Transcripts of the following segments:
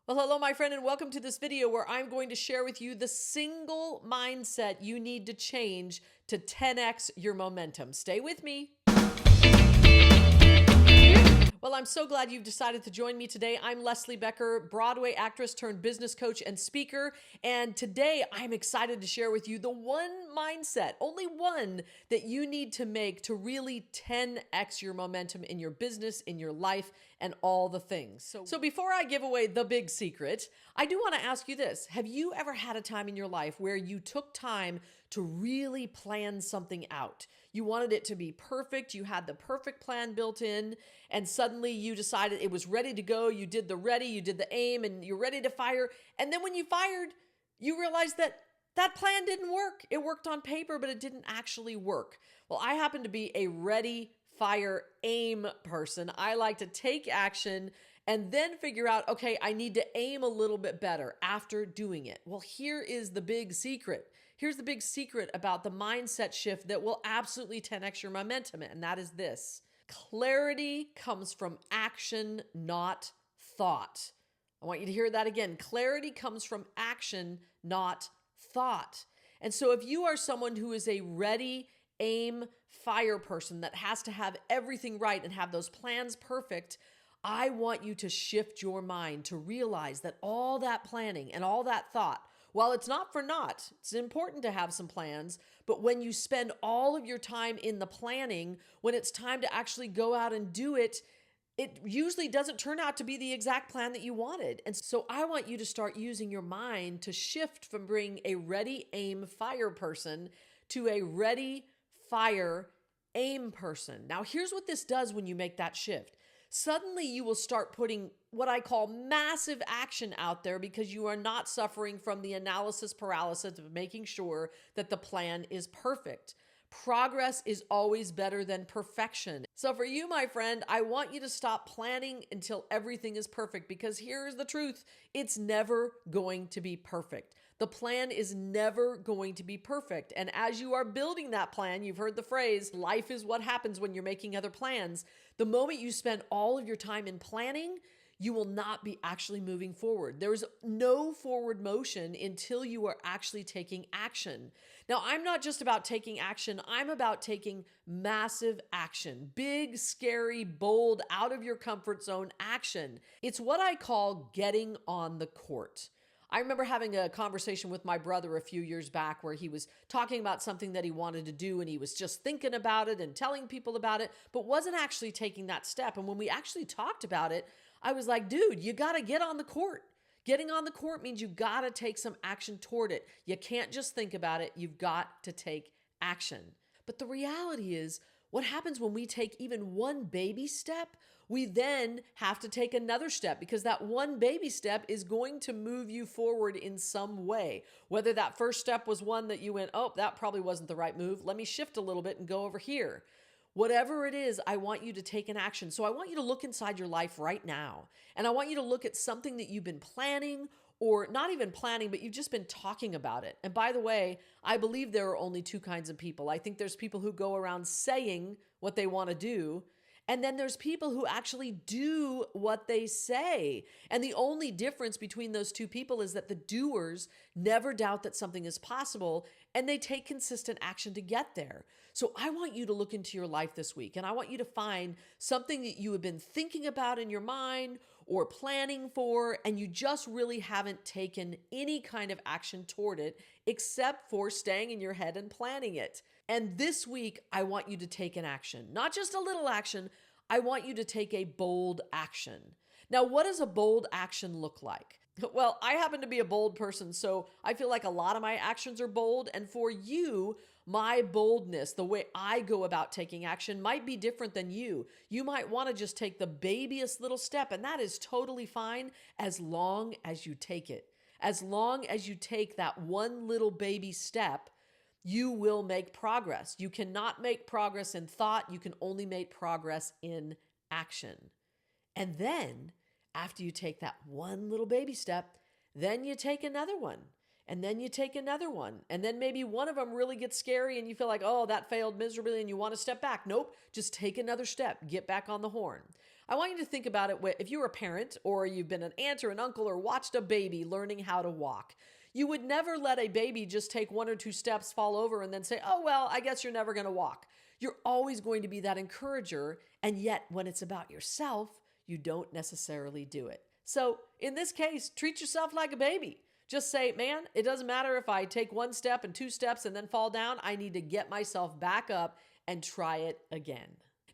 Well, hello, my friend, and welcome to this video where I'm going to share with you the single mindset you need to change to 10x your momentum. Stay with me. Well, I'm so glad you've decided to join me today. I'm Leslie Becker, Broadway actress turned business coach and speaker. And today I'm excited to share with you the one mindset, only one, that you need to make to really 10x your momentum in your business, in your life, and all the things. So before I give away the big secret, I do want to ask you this. Have you ever had a time in your life where you took time to really plan something out? You wanted it to be perfect. You had the perfect plan built in, and suddenly you decided it was ready to go. You did the ready, you did the aim, and you're ready to fire. And then when you fired, you realized that that plan didn't work. It worked on paper, but it didn't actually work. Well, I happen to be a ready, fire, aim person. I like to take action and then figure out, okay, I need to aim a little bit better after doing it. Well, here is the big secret. Here's the big secret about the mindset shift that will absolutely 10x your momentum, and that is this. Clarity comes from action, not thought. I want you to hear that again. Clarity comes from action, not thought. And so if you are someone who is a ready, aim, fire person that has to have everything right and have those plans perfect, I want you to shift your mind to realize that all that planning and all that thought, while it's not for naught, it's important to have some plans, but when you spend all of your time in the planning, when it's time to actually go out and do it, it usually doesn't turn out to be the exact plan that you wanted. And so I want you to start using your mind to shift from being a ready, aim, fire person to a ready, fire, aim person. Now, here's what this does when you make that shift. Suddenly you will start putting what I call massive action out there because you are not suffering from the analysis paralysis of making sure that the plan is perfect. Progress is always better than perfection. So for you, my friend, I want you to stop planning until everything is perfect, because here's the truth. It's never going to be perfect. The plan is never going to be perfect. And as you are building that plan, you've heard the phrase, life is what happens when you're making other plans. The moment you spend all of your time in planning, you will not be actually moving forward. There is no forward motion until you are actually taking action. Now, I'm not just about taking action. I'm about taking massive action, big, scary, bold, out of your comfort zone action. It's what I call getting on the court. I remember having a conversation with my brother a few years back where he was talking about something that he wanted to do, and he was just thinking about it and telling people about it, but wasn't actually taking that step. And when we actually talked about it, I was like, dude, you got to get on the court. Getting on the court means you got to take some action toward it. You can't just think about it. You've got to take action. But the reality is, what happens when we take even one baby step? We then have to take another step, because that one baby step is going to move you forward in some way. Whether that first step was one that you went, oh, that probably wasn't the right move. Let me shift a little bit and go over here. Whatever it is, I want you to take an action. So I want you to look inside your life right now. And I want you to look at something that you've been planning, or not even planning, but you've just been talking about it. And by the way, I believe there are only two kinds of people. I think there's people who go around saying what they want to do, and then there's people who actually do what they say. And the only difference between those two people is that the doers never doubt that something is possible, and they take consistent action to get there. So I want you to look into your life this week, and I want you to find something that you have been thinking about in your mind or planning for, and you just really haven't taken any kind of action toward it except for staying in your head and planning it. And this week, I want you to take an action, not just a little action. I want you to take a bold action. Now, what does a bold action look like? Well, I happen to be a bold person, so I feel like a lot of my actions are bold. And for you, my boldness, the way I go about taking action, might be different than you. You might want to just take the babyest little step, and that is totally fine as long as you take it. As long as you take that one little baby step, you will make progress. You cannot make progress in thought. You can only make progress in action. And then after you take that one little baby step, then you take another one. And then you take another one. And then maybe one of them really gets scary and you feel like, oh, that failed miserably and you want to step back. Nope, just take another step. Get back on the horn. I want you to think about it if you're a parent or you've been an aunt or an uncle or watched a baby learning how to walk. You would never let a baby just take 1 or 2 steps, fall over, and then say, oh, well, I guess you're never going to walk. You're always going to be that encourager. And yet, when it's about yourself, you don't necessarily do it. So in this case, treat yourself like a baby. Just say, man, it doesn't matter if I take 1 step and 2 steps and then fall down. I need to get myself back up and try it again.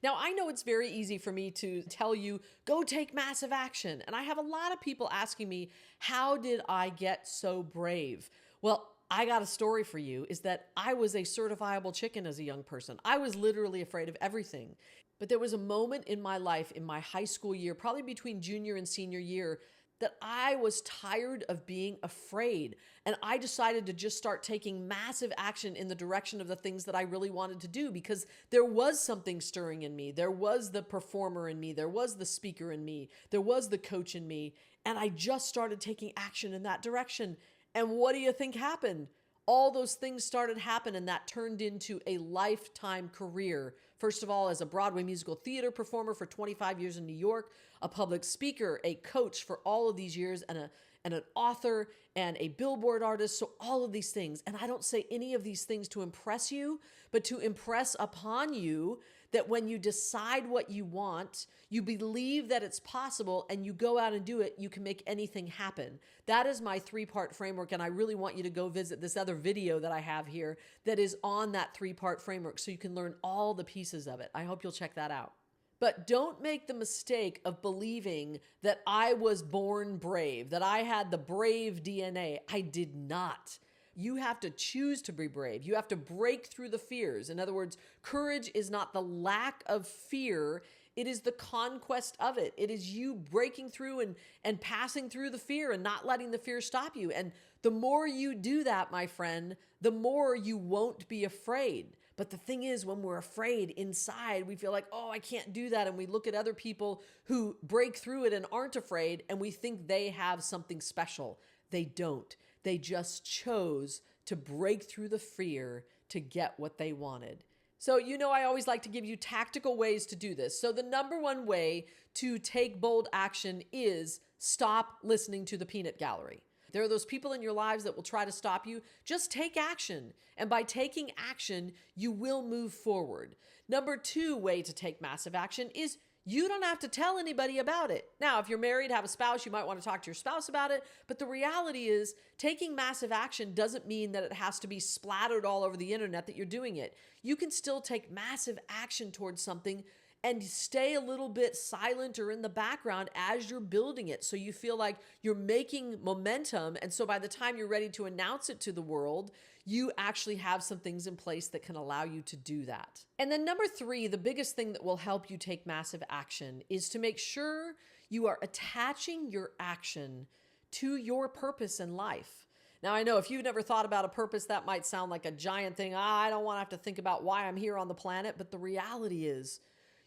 Now, I know it's very easy for me to tell you, go take massive action. And I have a lot of people asking me, how did I get so brave? Well, I got a story for you, is that I was a certifiable chicken as a young person. I was literally afraid of everything. But there was a moment in my life, in my high school year, probably between junior and senior year, that I was tired of being afraid. And I decided to just start taking massive action in the direction of the things that I really wanted to do, because there was something stirring in me. There was the performer in me. There was the speaker in me. There was the coach in me. And I just started taking action in that direction. And what do you think happened? All those things started happening, and that turned into a lifetime career. First of all, as a Broadway musical theater performer for 25 years in New York, a public speaker, a coach for all of these years, and an author and a billboard artist. So all of these things. And I don't say any of these things to impress you, but to impress upon you that when you decide what you want, you believe that it's possible, and you go out and do it, you can make anything happen. That is my 3-part framework. And I really want you to go visit this other video that I have here that is on that 3-part framework, so you can learn all the pieces of it. I hope you'll check that out. But don't make the mistake of believing that I was born brave, that I had the brave DNA. I did not. You have to choose to be brave. You have to break through the fears. In other words, courage is not the lack of fear. It is the conquest of it. It is you breaking through and passing through the fear and not letting the fear stop you. And the more you do that, my friend, the more you won't be afraid. But the thing is, when we're afraid inside, we feel like, oh, I can't do that. And we look at other people who break through it and aren't afraid, and we think they have something special. They don't. They just chose to break through the fear to get what they wanted. So, I always like to give you tactical ways to do this. So the number one way to take bold action is stop listening to the peanut gallery. There are those people in your lives that will try to stop you. Just take action. And by taking action, you will move forward. Number 2 way to take massive action is you don't have to tell anybody about it. Now, if you're married, have a spouse, you might want to talk to your spouse about it. But the reality is, taking massive action doesn't mean that it has to be splattered all over the internet that you're doing it. You can still take massive action towards something and stay a little bit silent or in the background as you're building it, so you feel like you're making momentum. And so by the time you're ready to announce it to the world, you actually have some things in place that can allow you to do that. And then number 3, the biggest thing that will help you take massive action is to make sure you are attaching your action to your purpose in life. Now, I know if you've never thought about a purpose, that might sound like a giant thing. I don't want to have to think about why I'm here on the planet. But the reality is,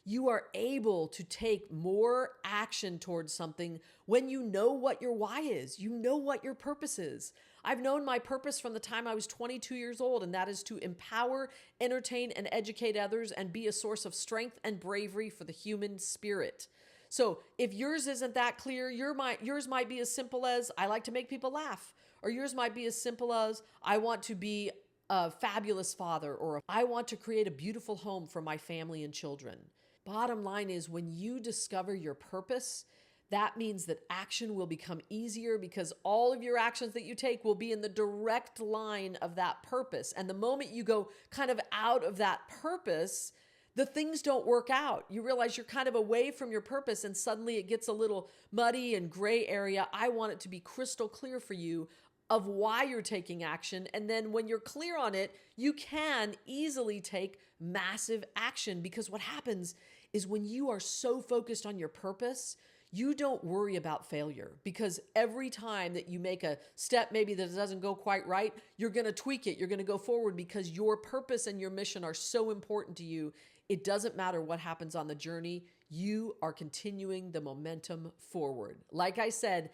you are able to take more action towards something when you know what your why is. You know what your purpose is. I've known my purpose from the time I was 22 years old, and that is to empower, entertain, and educate others and be a source of strength and bravery for the human spirit. So if yours isn't that clear, yours might be as simple as, I like to make people laugh. Or yours might be as simple as, I want to be a fabulous father, or I want to create a beautiful home for my family and children. Bottom line is, when you discover your purpose, that means that action will become easier, because all of your actions that you take will be in the direct line of that purpose. And the moment you go kind of out of that purpose, the things don't work out. You realize you're kind of away from your purpose, and suddenly it gets a little muddy and gray area. I want it to be crystal clear for you of why you're taking action. And then when you're clear on it, you can easily take massive action, because what happens is, when you are so focused on your purpose, you don't worry about failure, because every time that you make a step maybe that doesn't go quite right, you're going to tweak it. You're going to go forward, because your purpose and your mission are so important to you. It doesn't matter what happens on the journey. You are continuing the momentum forward. Like I said,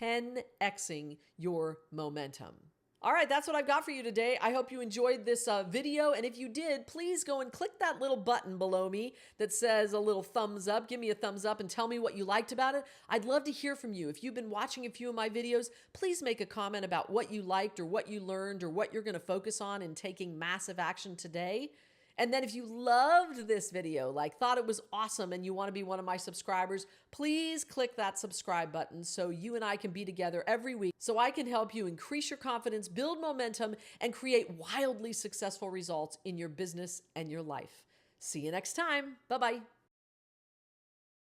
10xing your momentum. All right, that's what I've got for you today. I hope you enjoyed this video. And if you did, please go and click that little button below me that says a little thumbs up. Give me a thumbs up and tell me what you liked about it. I'd love to hear from you. If you've been watching a few of my videos, please make a comment about what you liked or what you learned or what you're going to focus on in taking massive action today. And then if you loved this video, like thought it was awesome and you want to be one of my subscribers, please click that subscribe button so you and I can be together every week so I can help you increase your confidence, build momentum, and create wildly successful results in your business and your life. See you next time. Bye-bye.